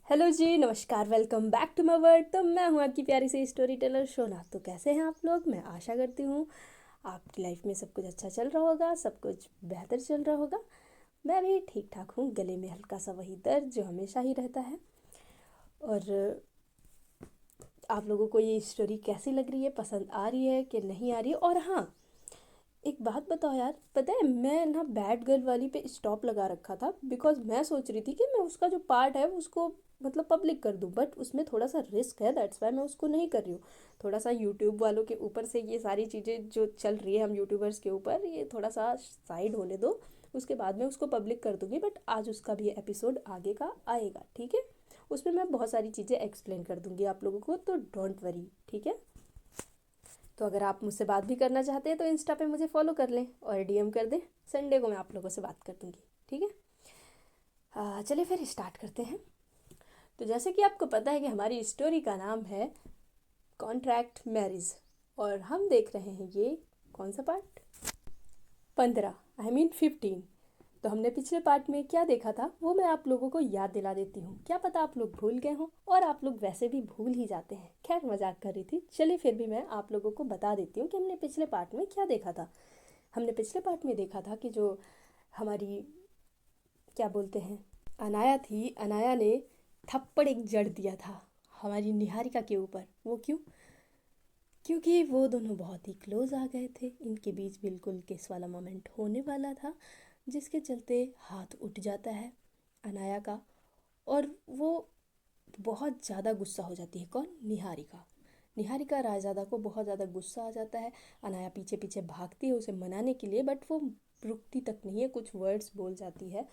Hello जी, नमस्कार, welcome back to my world. तो मैं हूँ आपकी प्यारी सी स्टोरी टेलर शोना। तो कैसे हैं आप लोग? मैं आशा करती हूँ आपकी लाइफ में सब कुछ अच्छा चल रहा होगा, सब कुछ बेहतर चल रहा होगा। मैं भी ठीक ठाक हूँ। गले में हल्का सा वही दर्द जो हमेशा ही रहता है। और आप लोगों को ये स्टोरी कैसी लग रही है, पसंद आ रही है कि नहीं आ रही है? और हाँ, एक बात बताओ यार, पता है मैं ना बैड गर्ल वाली पे स्टॉप लगा रखा था, बिकॉज मैं सोच रही थी कि मैं उसका जो पार्ट है उसको मतलब पब्लिक कर दूं, बट उसमें थोड़ा सा रिस्क है, दैट्स वाई मैं उसको नहीं कर रही हूँ। थोड़ा सा यूट्यूब वालों के ऊपर से ये सारी चीज़ें जो चल रही है हम यूट्यूबर्स के ऊपर, ये थोड़ा सा साइड होने दो। उसके बाद में उसको पब्लिक कर दूंगी, बट आज उसका भी एपिसोड आगे का आएगा, ठीक है? उसमें मैं बहुत सारी चीज़ें एक्सप्लेन कर दूंगी आप लोगों को, तो डोंट वरी, ठीक है? तो अगर आप मुझसे बात भी करना चाहते हैं तो इंस्टा पे मुझे फॉलो कर लें और डीएम कर दें। संडे को मैं आप लोगों से बात कर दूंगी, ठीक है? चलिए फिर स्टार्ट करते हैं। तो जैसे कि आपको पता है कि हमारी स्टोरी का नाम है कॉन्ट्रैक्ट मैरिज, और हम देख रहे हैं ये कौन सा पार्ट? 15, I mean 15। तो हमने पिछले पार्ट में क्या देखा था वो मैं आप लोगों को याद दिला देती हूँ। क्या पता आप लोग भूल गए हों, और आप लोग वैसे भी भूल ही जाते हैं। खैर, मजाक कर रही थी। चलिए फिर भी मैं आप लोगों को बता देती हूँ कि हमने पिछले पार्ट में क्या देखा था। हमने पिछले पार्ट में देखा था कि जो हमारी, क्या बोलते हैं, अनाया थी, अनाया ने थप्पड़ एक जड़ दिया था हमारी निहारिका के ऊपर। वो क्यों? क्योंकि वो दोनों बहुत ही क्लोज आ गए थे। इनके बीच बिल्कुल किस वाला मोमेंट होने वाला था, जिसके चलते हाथ उठ जाता है अनाया का। और वो बहुत ज़्यादा गुस्सा हो जाती है। कौन? निहारिका। निहारिका रायज़ादा को बहुत ज़्यादा गुस्सा आ जाता है। अनाया पीछे पीछे भागती है उसे मनाने के लिए, बट वो रुकती तक नहीं है, कुछ वर्ड्स बोल जाती है।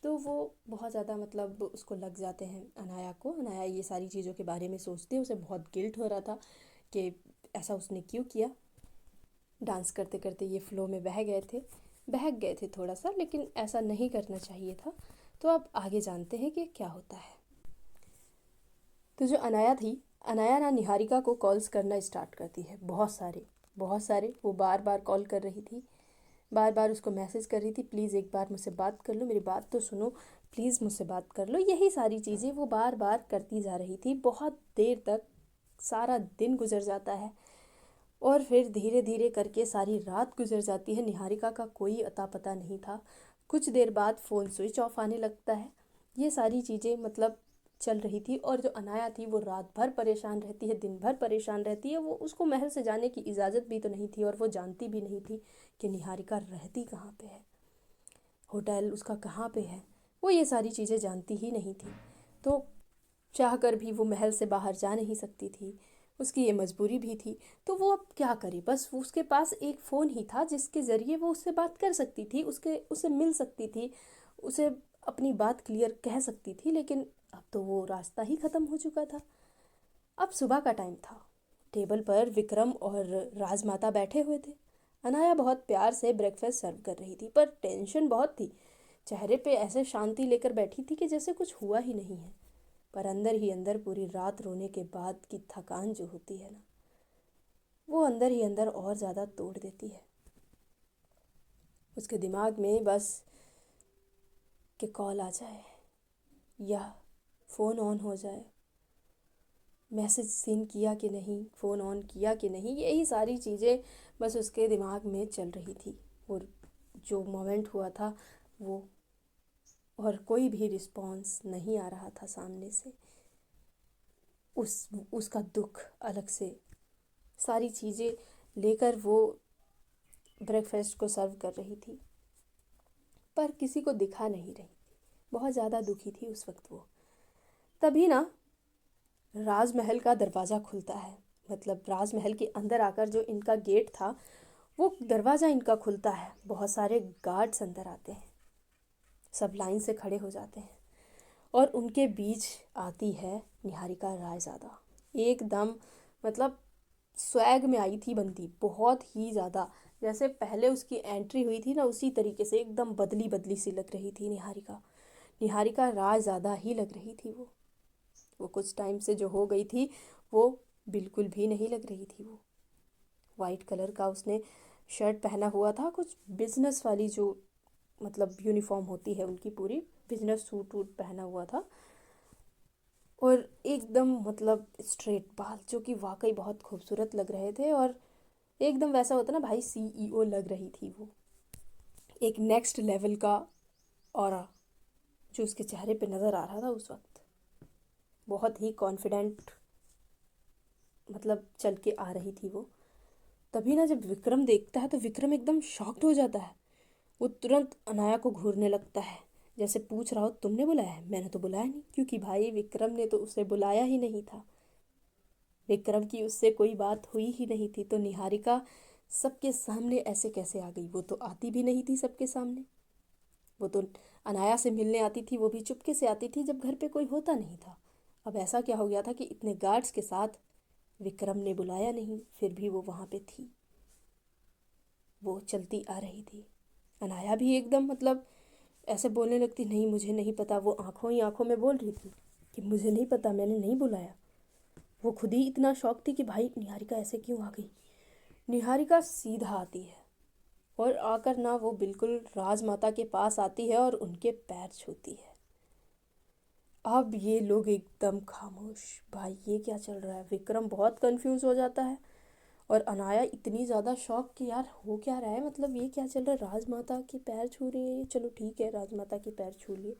तो वो बहुत ज़्यादा मतलब उसको लग जाते हैं अनाया को। अनाया ये सारी चीज़ों के बारे में सोचती है, उसे बहुत गिल्ट हो रहा था कि ऐसा उसने क्यों किया। डांस करते करते ये फ्लो में बहक गए थे थोड़ा सा, लेकिन ऐसा नहीं करना चाहिए था। तो अब आगे जानते हैं कि क्या होता है। तो जो अनाया थी, अनाया ना निहारिका को कॉल्स करना स्टार्ट करती है, बहुत सारे वो बार बार कॉल कर रही थी। बार बार उसको मैसेज कर रही थी, प्लीज़ एक बार मुझसे बात कर लो, मेरी बात तो सुनो, प्लीज़ मुझसे बात कर लो। यही सारी चीज़ें वो बार बार करती जा रही थी। बहुत देर तक सारा दिन गुजर जाता है, और फिर धीरे धीरे करके सारी रात गुजर जाती है। निहारिका का कोई अता पता नहीं था। कुछ देर बाद फ़ोन स्विच ऑफ आने लगता है। ये सारी चीज़ें मतलब चल रही थी। और जो अनाया थी वो रात भर परेशान रहती है, दिन भर परेशान रहती है। वो, उसको महल से जाने की इजाज़त भी तो नहीं थी, और वो जानती भी नहीं थी कि निहारिका रहती कहाँ पे है, होटल उसका कहाँ पे है। वो ये सारी चीज़ें जानती ही नहीं थी। तो चाह कर भी वो महल से बाहर जा नहीं सकती थी, उसकी ये मजबूरी भी थी। तो वो अब क्या करे, बस उसके पास एक फ़ोन ही था जिसके ज़रिए वो उससे बात कर सकती थी, उससे मिल सकती थी, उसे अपनी बात क्लियर कह सकती थी। लेकिन अब तो वो रास्ता ही ख़त्म हो चुका था। अब सुबह का टाइम था। टेबल पर विक्रम और राजमाता बैठे हुए थे। अनाया बहुत प्यार से ब्रेकफास्ट सर्व कर रही थी, पर टेंशन बहुत थी। चेहरे पे ऐसे शांति लेकर बैठी थी कि जैसे कुछ हुआ ही नहीं है। पर अंदर ही अंदर पूरी रात रोने के बाद की थकान जो होती है ना, वो अंदर ही अंदर और ज़्यादा तोड़ देती है। उसके दिमाग में बस कि कॉल आ जाए या फ़ोन ऑन हो जाए, मैसेज सीन किया कि नहीं, फ़ोन ऑन किया कि नहीं, यही सारी चीज़ें बस उसके दिमाग में चल रही थी। और जो मोमेंट हुआ था वो, और कोई भी रिस्पॉन्स नहीं आ रहा था सामने से। उसका दुख अलग से, सारी चीज़ें लेकर वो ब्रेकफास्ट को सर्व कर रही थी, पर किसी को दिखा नहीं रही थी। बहुत ज़्यादा दुखी थी उस वक्त वो। तभी ना राजमहल का दरवाज़ा खुलता है। मतलब राजमहल के अंदर आकर जो इनका गेट था, वो दरवाज़ा इनका खुलता है। बहुत सारे गार्ड्स अंदर आते हैं, सब लाइन से खड़े हो जाते हैं, और उनके बीच आती है निहारिका रायज़ादा। एकदम मतलब स्वैग में आई थी बंदी, बहुत ही ज़्यादा। जैसे पहले उसकी एंट्री हुई थी ना, उसी तरीके से एकदम बदली बदली सी लग रही थी निहारिका। निहारिका रायज़ादा ही लग रही थी वो कुछ टाइम से जो हो गई थी, वो बिल्कुल भी नहीं लग रही थी। वो वाइट कलर का उसने शर्ट पहना हुआ था, कुछ बिजनेस वाली जो मतलब यूनिफॉर्म होती है उनकी, पूरी बिजनेस सूट वूट पहना हुआ था। और एकदम मतलब स्ट्रेट बाल जो कि वाकई बहुत खूबसूरत लग रहे थे, और एकदम वैसा होता ना भाई, सीईओ लग रही थी वो। एक नेक्स्ट लेवल का ऑरा जो उसके चेहरे पे नज़र आ रहा था उस वक्त। बहुत ही कॉन्फिडेंट मतलब चल के आ रही थी वो। तभी ना जब विक्रम देखता है तो विक्रम एकदम शॉक्ड हो जाता है। वो तुरंत अनाया को घूरने लगता है, जैसे पूछ रहा हो तुमने बुलाया है? मैंने तो बुलाया नहीं, क्योंकि भाई विक्रम ने तो उसे बुलाया ही नहीं था। विक्रम की उससे कोई बात हुई ही नहीं थी, तो निहारिका सबके सामने ऐसे कैसे आ गई? वो तो आती भी नहीं थी सबके सामने। वो तो अनाया से मिलने आती थी, वो भी चुपके से आती थी जब घर पे कोई होता नहीं था। अब ऐसा क्या हो गया था कि इतने गार्ड्स के साथ विक्रम ने बुलाया नहीं, फिर भी वो वहाँ पे थी। वो चलती आ रही थी। अनाया भी एकदम मतलब ऐसे बोलने लगती, नहीं मुझे नहीं पता। वो आंखों ही आंखों में बोल रही थी कि मुझे नहीं पता, मैंने नहीं बुलाया। वो खुद ही इतना शौक थी कि भाई निहारिका ऐसे क्यों आ गई। निहारिका सीधा आती है और आकर ना वो बिल्कुल राजमाता के पास आती है और उनके पैर छूती है। अब ये लोग एकदम खामोश। भाई ये क्या चल रहा है? विक्रम बहुत कंफ्यूज हो जाता है, और अनाया इतनी ज़्यादा शॉक कि यार हो क्या रहा है, मतलब ये क्या चल रहा है? राजमाता के पैर छू रही है, चलो ठीक है राजमाता के पैर छू लिए।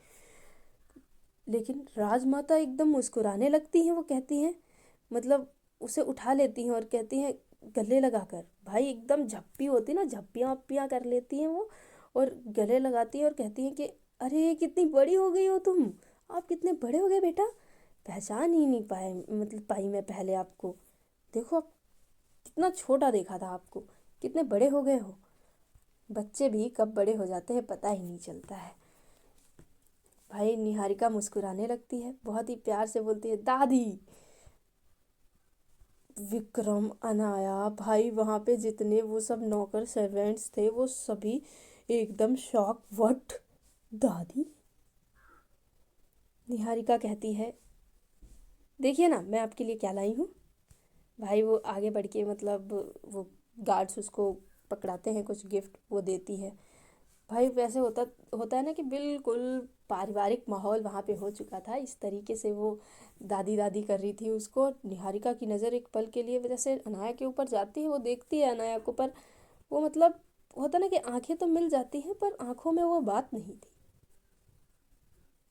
लेकिन राजमाता एकदम मुस्कुराने लगती हैं। वो कहती हैं, मतलब उसे उठा लेती हैं और कहती हैं गले लगाकर। भाई एकदम झप्पी होती ना, झप्पियाँ वप्पियाँ कर लेती हैं वो, और गले लगाती हैं और कहती हैं कि अरे कितनी बड़ी हो गई हो तुम, आप कितने बड़े हो गए बेटा, पहचान ही नहीं पाए, मतलब पाई मैं पहले आपको। देखो आप, कितना छोटा देखा था आपको, कितने बड़े हो गए हो। बच्चे भी कब बड़े हो जाते हैं पता ही नहीं चलता है। भाई निहारिका मुस्कुराने लगती है, बहुत ही प्यार से बोलती है दादी। विक्रम, अनाया, भाई वहाँ पे जितने वो सब नौकर सर्वेंट्स थे वो सभी एकदम शॉक। व्हाट? दादी? निहारिका कहती है देखिए ना मैं आपके लिए क्या लाई हूँ। भाई वो आगे बढ़ के मतलब वो गार्ड्स उसको पकड़ाते हैं, कुछ गिफ्ट वो देती है। भाई वैसे होता होता है ना कि बिल्कुल पारिवारिक माहौल वहाँ पे हो चुका था। इस तरीके से वो दादी दादी कर रही थी उसको। निहारिका की नज़र एक पल के लिए वजह से अनाया के ऊपर जाती है, वो देखती है अनाया को, पर वो मतलब होता ना कि आंखें तो मिल जाती हैं पर आंखों में वो बात नहीं थी।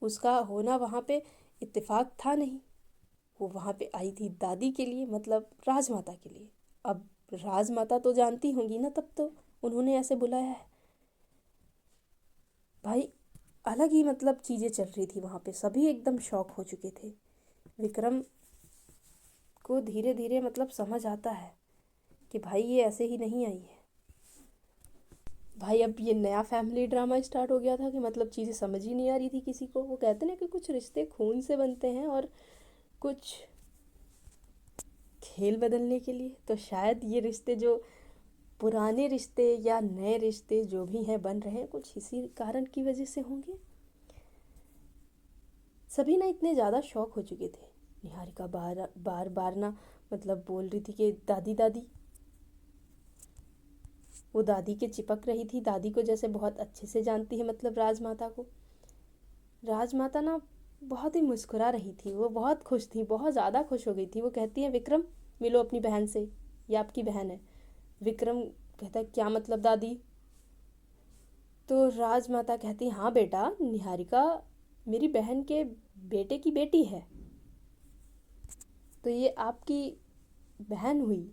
उसका होना वहाँ पे इत्तेफाक था नहीं। वो वहाँ पे आई थी दादी के लिए, मतलब राजमाता के लिए। अब राजमाता तो जानती होंगी ना, तब तो उन्होंने ऐसे बुलाया है। भाई अलग ही मतलब चीज़ें चल रही थी वहाँ पे, सभी एकदम शॉक हो चुके थे। विक्रम को धीरे धीरे मतलब समझ आता है कि भाई ये ऐसे ही नहीं आई है। भाई अब ये नया फैमिली ड्रामा स्टार्ट हो गया था कि मतलब चीज़ें समझ ही नहीं आ रही थी किसी को। वो कहते ना कि कुछ रिश्ते खून से बनते हैं और कुछ खेल बदलने के लिए। तो शायद ये रिश्ते जो पुराने रिश्ते या नए रिश्ते जो भी हैं बन रहे हैं, कुछ इसी कारण की वजह से होंगे। सभी ना इतने ज़्यादा शौक हो चुके थे। निहारिका बार बार बार ना मतलब बोल रही थी कि दादी दादी। वो दादी के चिपक रही थी, दादी को जैसे बहुत अच्छे से जानती है, मतलब राजमाता को। राजमाता ना बहुत ही मुस्कुरा रही थी, वो बहुत खुश थी, बहुत ज़्यादा खुश हो गई थी। वो कहती है विक्रम मिलो अपनी बहन से, ये आपकी बहन है। विक्रम कहता है क्या मतलब दादी? तो राजमाता कहती हाँ बेटा, निहारिका मेरी बहन के बेटे की बेटी है, तो ये आपकी बहन हुई,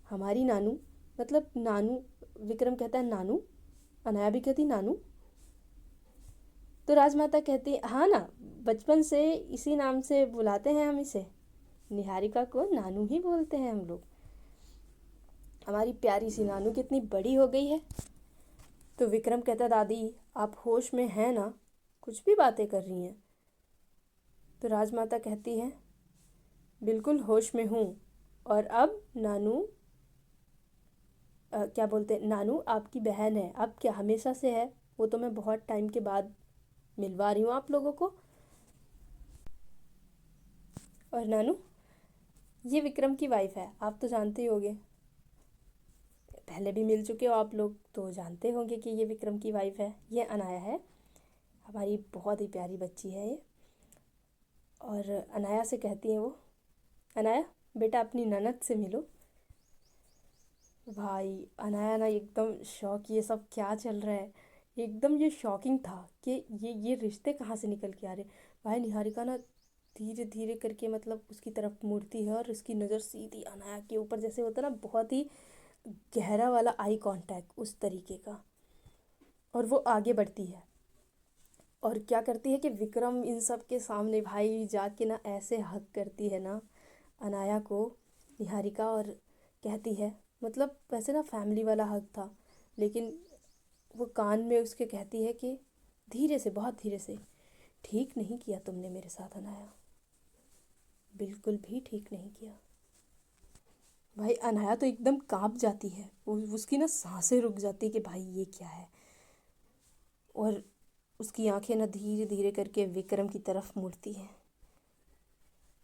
हमारी नानू, मतलब नानू। विक्रम कहता है नानू? अनाया भी कहती नानू। तो राजमाता कहती हाँ ना, बचपन से इसी नाम से बुलाते हैं हम इसे, निहारिका को नानू ही बोलते हैं हम लोग। हमारी प्यारी सी नानू कितनी बड़ी हो गई है। तो विक्रम कहता दादी आप होश में हैं ना, कुछ भी बातें कर रही हैं? तो राजमाता कहती है बिल्कुल होश में हूँ। और अब नानू क्या बोलते हैं, नानू आपकी बहन है, अब क्या हमेशा से है, वो तो मैं बहुत टाइम के बाद मिलवा रही हूँ आप लोगों को। और नानू ये विक्रम की वाइफ है, आप तो जानते ही होंगे, पहले भी मिल चुके हो आप लोग तो जानते होंगे कि ये विक्रम की वाइफ है। ये अनाया है, हमारी बहुत ही प्यारी बच्ची है ये। और अनाया से कहती हैं वो, अनाया बेटा अपनी ननद से मिलो। भाई अनाया ना एकदम शॉक, ये सब क्या चल रहा है, एकदम ये शॉकिंग था कि ये रिश्ते कहाँ से निकल के आ रहे। भाई निहारिका ना धीरे धीरे करके मतलब उसकी तरफ मुड़ती है और उसकी नज़र सीधी अनाया के ऊपर, जैसे होता है ना बहुत ही गहरा वाला आई कांटेक्ट उस तरीके का। और वो आगे बढ़ती है और क्या करती है कि विक्रम इन सब के सामने भाई जाके ना ऐसे हक करती है ना अनाया को, निहारिका, और कहती है, मतलब वैसे ना फैमिली वाला हक था, लेकिन वो कान में उसके कहती है कि धीरे से, बहुत धीरे से, ठीक नहीं किया तुमने मेरे साथ अनाया, बिल्कुल भी ठीक नहीं किया। भाई अनाया तो एकदम कांप जाती है, उसकी ना सांसें रुक जाती है कि भाई ये क्या है। और उसकी आंखें ना धीरे धीरे करके विक्रम की तरफ मुड़ती हैं।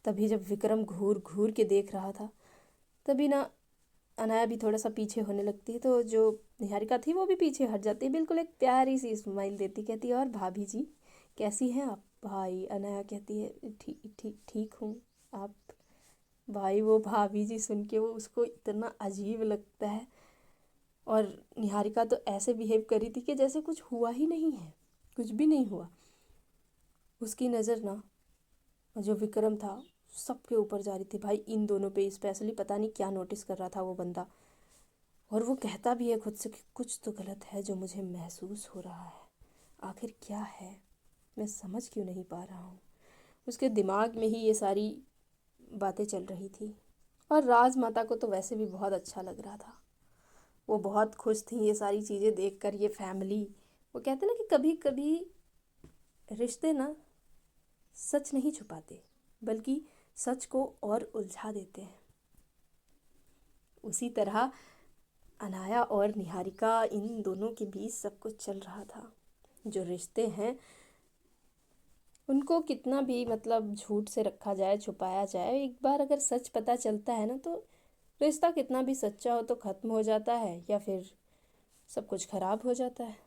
तभी जब विक्रम घूर घूर के देख रहा था, तभी ना अनाया भी थोड़ा सा पीछे होने लगती है, तो जो निहारिका थी वो भी पीछे हट जाती है, बिल्कुल एक प्यारी सी स्माइल देती, कहती है और भाभी जी कैसी हैं आप। भाई अनाया कहती है ठीक ठीक ठीक हूँ, आप। भाई वो भाभी जी सुन के वो उसको इतना अजीब लगता है। और निहारिका तो ऐसे बिहेव करी थी कि जैसे कुछ हुआ ही नहीं है, कुछ भी नहीं हुआ। उसकी नज़र ना जो विक्रम था सबके ऊपर जा रही थी, भाई इन दोनों पे स्पेशली, पता नहीं क्या नोटिस कर रहा था वो बंदा। और वो कहता भी है खुद से कि कुछ तो गलत है जो मुझे महसूस हो रहा है, आखिर क्या है, मैं समझ क्यों नहीं पा रहा हूँ। उसके दिमाग में ही ये सारी बातें चल रही थी। और राजमाता को तो वैसे भी बहुत अच्छा लग रहा था, वो बहुत खुश थी ये सारी चीज़ें देखकर, ये फैमिली। वो कहते ना कि कभी कभी रिश्ते ना सच नहीं छुपाते, बल्कि सच को और उलझा देते हैं। उसी तरह अनाया और निहारिका, इन दोनों के बीच सब कुछ चल रहा था। जो रिश्ते हैं उनको कितना भी मतलब झूठ से रखा जाए, छुपाया जाए, एक बार अगर सच पता चलता है ना, तो रिश्ता कितना भी सच्चा हो तो ख़त्म हो जाता है या फिर सब कुछ ख़राब हो जाता है।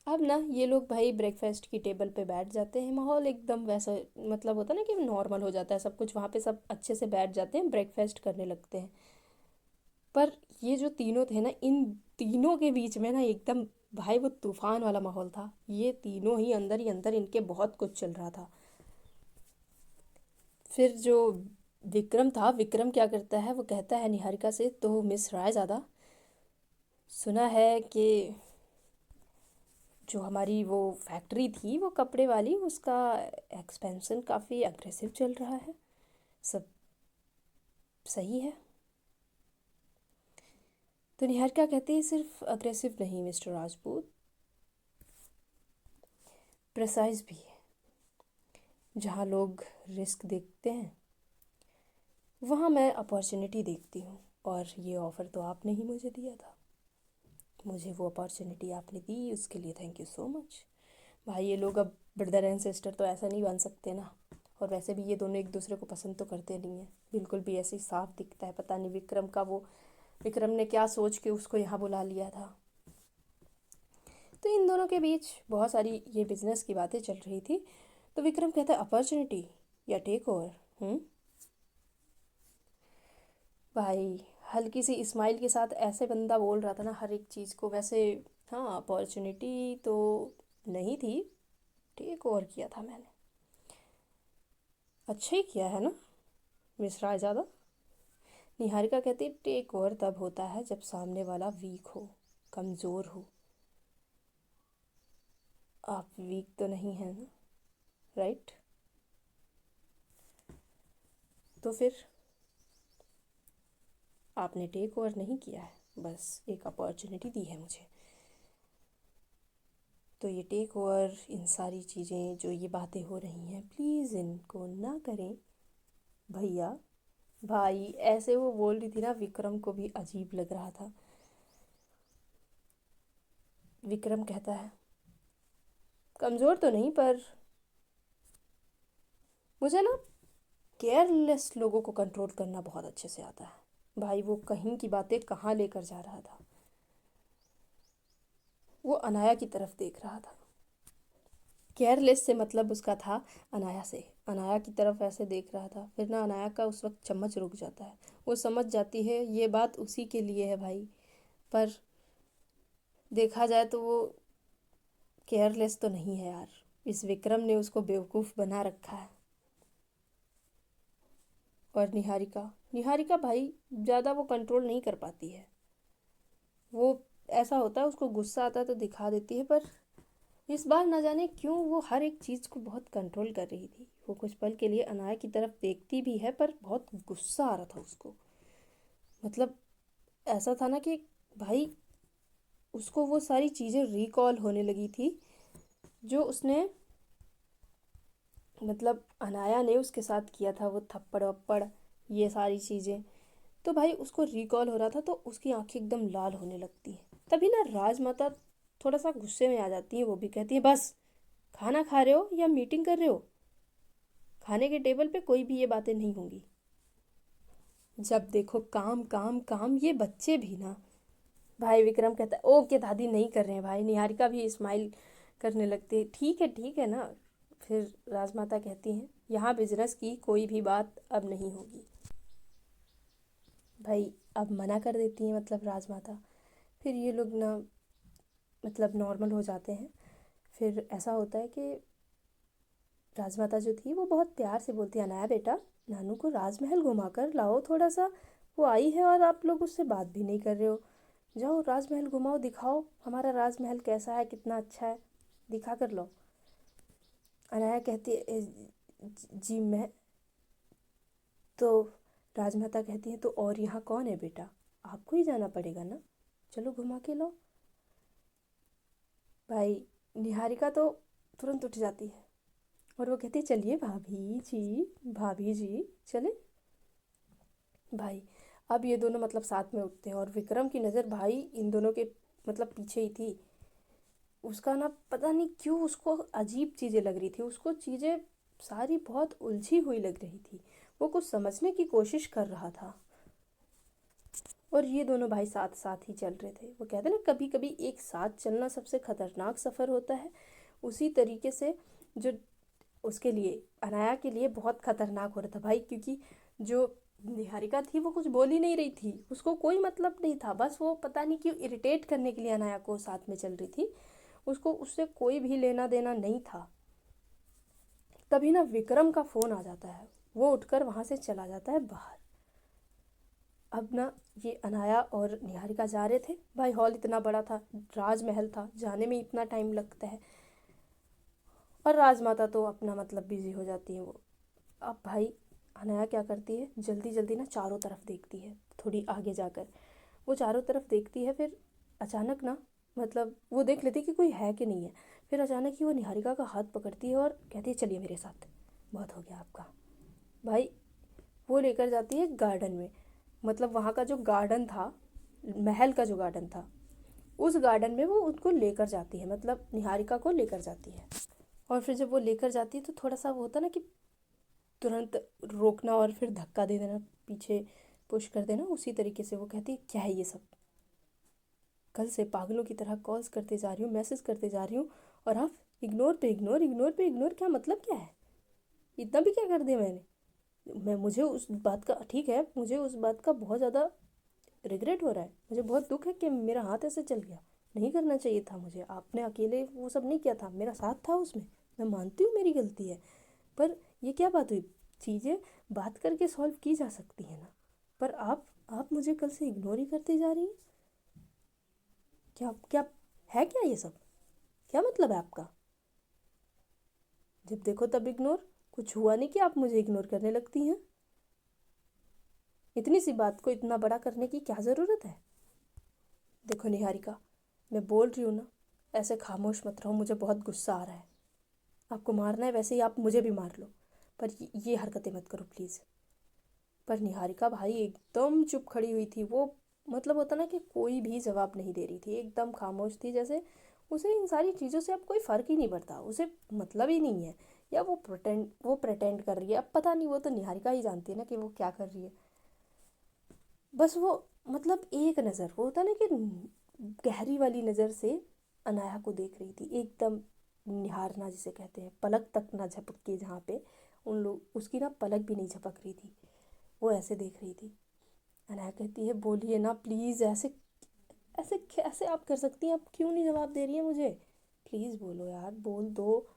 अब ना ये लोग भाई ब्रेकफास्ट की टेबल पे बैठ जाते हैं, माहौल एकदम वैसा, मतलब होता है ना कि नॉर्मल हो जाता है सब कुछ वहाँ पे, सब अच्छे से बैठ जाते हैं, ब्रेकफास्ट करने लगते हैं। पर ये जो तीनों थे ना, इन तीनों के बीच में ना एकदम भाई वो तूफान वाला माहौल था। ये तीनों ही अंदर इनके बहुत कुछ चल रहा था। फिर जो विक्रम था, विक्रम क्या करता है, वो कहता है निहारिका से, तो मिस रायज़ादा, सुना है कि जो हमारी वो फैक्ट्री थी वो कपड़े वाली, उसका एक्सपेंशन काफ़ी अग्रेसिव चल रहा है, सब सही है। तो निहारिका कहती है सिर्फ अग्रेसिव नहीं मिस्टर राजपूत, प्रिसाइज भी है। जहाँ लोग रिस्क देखते हैं वहाँ मैं अपॉर्चुनिटी देखती हूँ, और ये ऑफ़र तो आपने ही मुझे दिया था, मुझे वो अपॉर्चुनिटी आपने दी, उसके लिए थैंक यू सो मच। भाई ये लोग अब ब्रदर एंड सिस्टर तो ऐसा नहीं बन सकते ना। और वैसे भी ये दोनों एक दूसरे को पसंद तो करते नहीं हैं, बिल्कुल भी, ऐसे ही साफ दिखता है। पता नहीं विक्रम का वो, विक्रम ने क्या सोच के उसको यहाँ बुला लिया था। तो इन दोनों के बीच बहुत सारी ये बिजनेस की बातें चल रही थी। तो विक्रम कहता है अपॉर्चुनिटी या टेक ओवर। भाई हल्की सी स्माइल के साथ ऐसे बंदा बोल रहा था ना हर एक चीज़ को, वैसे हाँ अपॉर्चुनिटी तो नहीं थी, टेक ओवर किया था मैंने। अच्छा ही किया है ना मिस रायज़ादा। निहारिका कहती टेक ओवर तब होता है जब सामने वाला वीक हो, कमज़ोर हो। आप वीक तो नहीं हैं ना, राइट। तो फिर आपने टेक ओवर नहीं किया है, बस एक अपॉर्चुनिटी दी है मुझे। तो ये टेक ओवर, इन सारी चीज़ें जो ये बातें हो रही हैं, प्लीज़ इनको ना करें भैया। भाई ऐसे वो बोल रही थी ना, विक्रम को भी अजीब लग रहा था। विक्रम कहता है कमज़ोर तो नहीं, पर मुझे ना केयरलेस लोगों को कंट्रोल करना बहुत अच्छे से आता है। भाई वो कहीं की बातें कहाँ लेकर जा रहा था। वो अनाया की तरफ देख रहा था। केयरलेस से मतलब उसका था अनाया से। अनाया की तरफ ऐसे देख रहा था, फिर ना अनाया का उस वक्त चम्मच रुक जाता है। वो समझ जाती है ये बात उसी के लिए है भाई। पर देखा जाए तो वो केयरलेस तो नहीं है यार, इस विक्रम ने उसको बेवकूफ़ बना रखा है। और निहारिका, निहारिका भाई ज़्यादा वो कंट्रोल नहीं कर पाती है। वो ऐसा होता है, उसको गुस्सा आता है तो दिखा देती है, पर इस बार ना जाने क्यों वो हर एक चीज़ को बहुत कंट्रोल कर रही थी। वो कुछ पल के लिए अनाया की तरफ देखती भी है, पर बहुत गुस्सा आ रहा था उसको। मतलब ऐसा था ना कि भाई उसको वो सारी चीज़ें रिकॉल होने लगी थी जो उसने, मतलब अनाया ने उसके साथ किया था, वो थप्पड़ वप्पड़ ये सारी चीज़ें। तो भाई उसको रिकॉल हो रहा था, तो उसकी आंखें एकदम लाल होने लगती हैं। तभी ना राजमाता थोड़ा सा गुस्से में आ जाती है। वो भी कहती है बस, खाना खा रहे हो या मीटिंग कर रहे हो? खाने के टेबल पे कोई भी ये बातें नहीं होंगी। जब देखो काम काम काम, ये बच्चे भी ना। भाई विक्रम कहता है ओके दादी, नहीं कर रहे हैं भाई। निहारिका भी स्माइल करने लगती है, ठीक है ना। फिर राजमाता कहती हैं यहाँ बिजनेस की कोई भी बात अब नहीं होगी। भाई अब मना कर देती हैं मतलब राजमाता। फिर ये लोग ना मतलब नॉर्मल हो जाते हैं। फिर ऐसा होता है कि राजमाता जो थी वो बहुत प्यार से बोलती है अनाया बेटा, नानू को राजमहल घुमा कर लाओ थोड़ा सा। वो आई है और आप लोग उससे बात भी नहीं कर रहे हो। जाओ राजमहल घुमाओ, दिखाओ हमारा राजमहल कैसा है, कितना अच्छा है, दिखा कर लो। अनाया कहती है जी मैं तो। राजमाता कहती है तो और यहाँ कौन है बेटा, आपको ही जाना पड़ेगा ना, चलो घुमा के लो। भाई निहारिका तो तुरंत उठ जाती है और वो कहती है चलिए भाभी जी, भाभी जी चले। भाई अब ये दोनों मतलब साथ में उठते हैं और विक्रम की नज़र भाई इन दोनों के मतलब पीछे ही थी। उसका ना पता नहीं क्यों उसको अजीब चीज़ें लग रही थी, उसको चीज़ें सारी बहुत उलझी हुई लग रही थी। वो कुछ समझने की कोशिश कर रहा था। और ये दोनों भाई साथ साथ ही चल रहे थे। वो कहते हैं ना कभी कभी एक साथ चलना सबसे खतरनाक सफ़र होता है। उसी तरीके से जो उसके लिए, अनाया के लिए बहुत खतरनाक हो रहा था भाई, क्योंकि जो निहारिका थी वो कुछ बोल ही नहीं रही थी, उसको कोई मतलब नहीं था, बस वो पता नहीं क्यों इरिटेट करने के लिए अनाया को साथ में चल रही थी। उसको उससे कोई भी लेना देना नहीं था। तभी ना विक्रम का फ़ोन आ जाता है। वो उठकर वहाँ से चला जाता है बाहर। अब ना ये अनाया और निहारिका जा रहे थे। भाई हॉल इतना बड़ा था, राजमहल था, जाने में इतना टाइम लगता है। और राजमाता तो अपना मतलब बिजी हो जाती है वो। अब भाई अनाया क्या करती है, जल्दी जल्दी ना चारों तरफ देखती है। थोड़ी आगे जाकर वो चारों तरफ देखती है। फिर अचानक ना मतलब वो देख लेती है कि कोई है कि नहीं है। फिर अचानक ही वो निहारिका का हाथ पकड़ती है और कहती है चलिए मेरे साथ, बहुत हो गया आपका। भाई वो लेकर जाती है गार्डन में। मतलब वहाँ का जो गार्डन था, महल का जो गार्डन था, उस गार्डन में वो उनको लेकर जाती है, मतलब निहारिका को लेकर जाती है। और फिर जब वो लेकर जाती है तो थोड़ा सा वो होता ना कि तुरंत रोकना और फिर धक्का दे देना, पीछे पुश कर देना, उसी तरीके से वो कहती है क्या है ये सब, कल से पागलों की तरह कॉल्स करते जा रही हूँ, मैसेज करते जा रही हूँ, और आप इग्नोर पे इग्नोर, इग्नोर पे इग्नोर, क्या मतलब क्या है? इतना भी क्या कर दिया मैंने? मैं मुझे उस बात का, ठीक है मुझे उस बात का बहुत ज़्यादा रिग्रेट हो रहा है, मुझे बहुत दुख है कि मेरा हाथ ऐसे चल गया। नहीं करना चाहिए था मुझे, आपने अकेले वो सब नहीं किया था, मेरा साथ था उसमें, मैं मानती हूँ मेरी गलती है। पर ये क्या बात हुई? चीज़ें बात करके सॉल्व की जा सकती है ना। पर आप मुझे कल से इग्नोर ही करती जा रही हैं। क्या क्या है क्या ये सब? क्या मतलब है आपका? जब देखो तब इग्नोर, कुछ हुआ नहीं कि आप मुझे इग्नोर करने लगती हैं। इतनी सी बात को इतना बड़ा करने की क्या ज़रूरत है? देखो निहारिका, मैं बोल रही हूँ ना, ऐसे खामोश मत रहो, मुझे बहुत गुस्सा आ रहा है। आपको मारना है वैसे ही आप मुझे भी मार लो, पर ये हरकतें मत करो प्लीज़। पर निहारिका भाई एकदम चुप खड़ी हुई थी। वो मतलब होता ना कि कोई भी जवाब नहीं दे रही थी, एकदम खामोश थी, जैसे उसे इन सारी चीज़ों से अब कोई फ़र्क ही नहीं पड़ता, उसे मतलब ही नहीं है। या वो प्रेटेंड कर रही है, अब पता नहीं, वो तो निहारिका ही जानती है ना कि वो क्या कर रही है। बस वो मतलब एक नज़र, वो होता ना कि गहरी वाली नज़र से अनाया को देख रही थी एकदम, निहारना जिसे कहते हैं, पलक तक ना झपकी, जहाँ पे उन लोग उसकी ना पलक भी नहीं झपक रही थी, वो ऐसे देख रही थी। अनाया कहती है बोलिए ना प्लीज़, ऐसे ऐसे कैसे आप कर सकती हैं, आप क्यों नहीं जवाब दे रही हैं मुझे, प्लीज़ बोलो यार, बोल दो।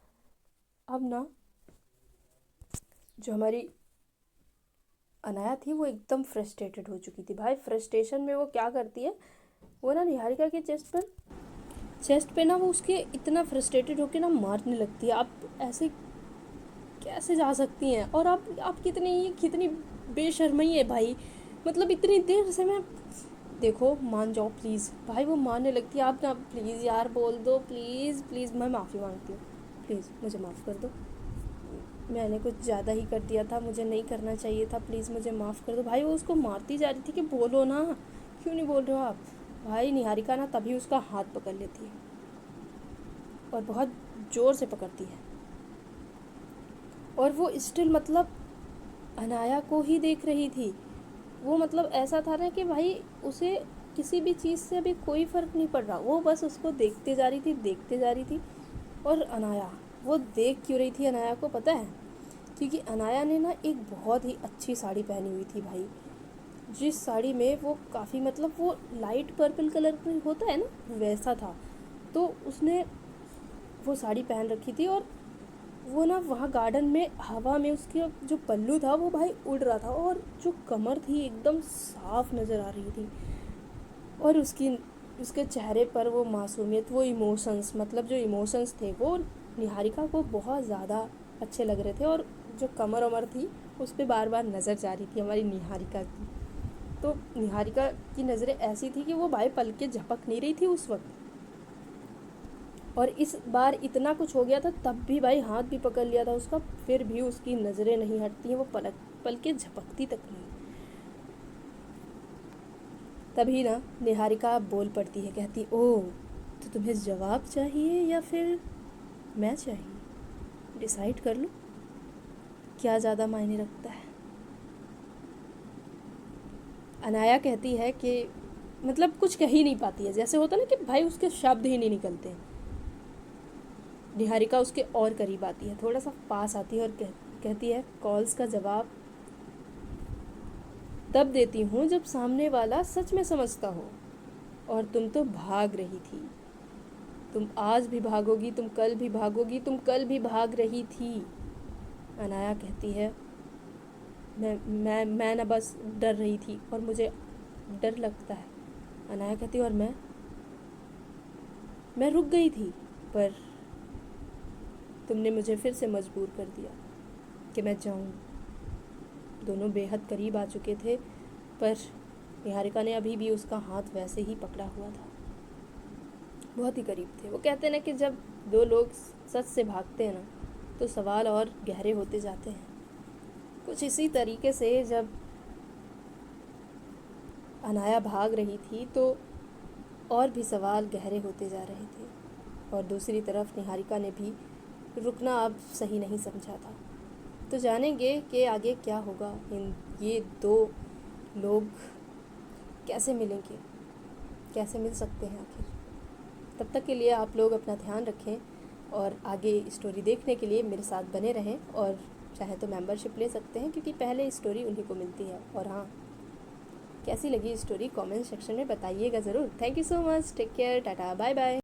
अब ना जो हमारी अनाया थी वो एकदम फ्रस्ट्रेटेड हो चुकी थी भाई। फ्रस्ट्रेशन में वो क्या करती है, वो ना निहारिका के चेस्ट पे ना वो उसके इतना फ्रस्ट्रेटेड होके ना मारने लगती है। आप ऐसे कैसे जा सकती हैं, और आप कितनी बेशर्मी है भाई, मतलब इतनी देर से मैं, देखो मान जाओ प्लीज़। भाई वो मारने लगती है, आप ना प्लीज़ यार बोल दो, प्लीज़ प्लीज़, मैं माफ़ी मांगती हूँ, प्लीज़ मुझे माफ़ कर दो, मैंने कुछ ज़्यादा ही कर दिया था, मुझे नहीं करना चाहिए था, प्लीज़ मुझे माफ़ कर दो। भाई वो उसको मारती जा रही थी कि बोलो ना, क्यों नहीं बोल रहे हो आप। भाई निहारिका ना तभी उसका हाथ पकड़ लेती है और बहुत ज़ोर से पकड़ती है, और वो स्टिल मतलब अनाया को ही देख रही थी। वो मतलब ऐसा था ना कि भाई उसे किसी भी चीज़ से अभी कोई फ़र्क नहीं पड़ रहा, वो बस उसको देखते जा रही थी, देखते जा रही थी। और अनाया, वो देख क्यों रही थी अनाया को पता है, क्योंकि अनाया ने ना एक बहुत ही अच्छी साड़ी पहनी हुई थी भाई, जिस साड़ी में वो काफ़ी मतलब वो लाइट पर्पल कलर में होता है ना, वैसा था। तो उसने वो साड़ी पहन रखी थी, और वो ना वहाँ गार्डन में हवा में उसका जो पल्लू था वो भाई उड़ रहा था, और जो कमर थी एकदम साफ नज़र आ रही थी, और उसके चेहरे पर वो मासूमियत, वो इमोशंस, मतलब जो इमोशंस थे वो निहारिका को बहुत ज़्यादा अच्छे लग रहे थे। और जो कमर वमर थी उस पर बार बार नज़र जा रही थी हमारी निहारिका की। तो निहारिका की नज़रें ऐसी थी कि वो भाई पल के झपक नहीं रही थी उस वक्त। और इस बार इतना कुछ हो गया था तब भी भाई हाथ भी पकड़ लिया था उसका, फिर भी उसकी नज़रें नहीं हटती हैं, वो पल के झपकती तक नहीं। तभी ना निहारिका बोल पड़ती है, कहती ओह तो तुम्हें जवाब चाहिए या फिर मैं चाहिए, डिसाइड कर लो क्या ज़्यादा मायने रखता है। अनाया कहती है कि मतलब कुछ कह ही नहीं पाती है, जैसे होता ना कि भाई उसके शब्द ही नहीं निकलते। निहारिका उसके और करीब आती है, थोड़ा सा पास आती है और कहती है कॉल्स का जवाब तब देती हूँ जब सामने वाला सच में समझता हो, और तुम तो भाग रही थी, तुम आज भी भागोगी, तुम कल भी भागोगी, तुम कल भी भाग रही थी। अनाया कहती है मैं ना बस डर रही थी और मुझे डर लगता है। अनाया कहती है और मैं रुक गई थी, पर तुमने मुझे फिर से मजबूर कर दिया कि मैं जाऊँ। दोनों बेहद करीब आ चुके थे, पर निहारिका ने अभी भी उसका हाथ वैसे ही पकड़ा हुआ था, बहुत ही करीब थे। वो कहते हैं ना कि जब दो लोग सच से भागते हैं ना तो सवाल और गहरे होते जाते हैं। कुछ इसी तरीके से जब अनाया भाग रही थी तो और भी सवाल गहरे होते जा रहे थे, और दूसरी तरफ निहारिका ने भी रुकना अब सही नहीं समझा था। तो जानेंगे कि आगे क्या होगा, ये दो लोग कैसे मिलेंगे, कैसे मिल सकते हैं आखिर। तब तक के लिए आप लोग अपना ध्यान रखें, और आगे स्टोरी देखने के लिए मेरे साथ बने रहें, और चाहे तो मेंबरशिप ले सकते हैं क्योंकि पहले स्टोरी उन्हीं को मिलती है। और हाँ, कैसी लगी स्टोरी कमेंट सेक्शन में बताइएगा ज़रूर। Thank you so much, take care, tata bye bye.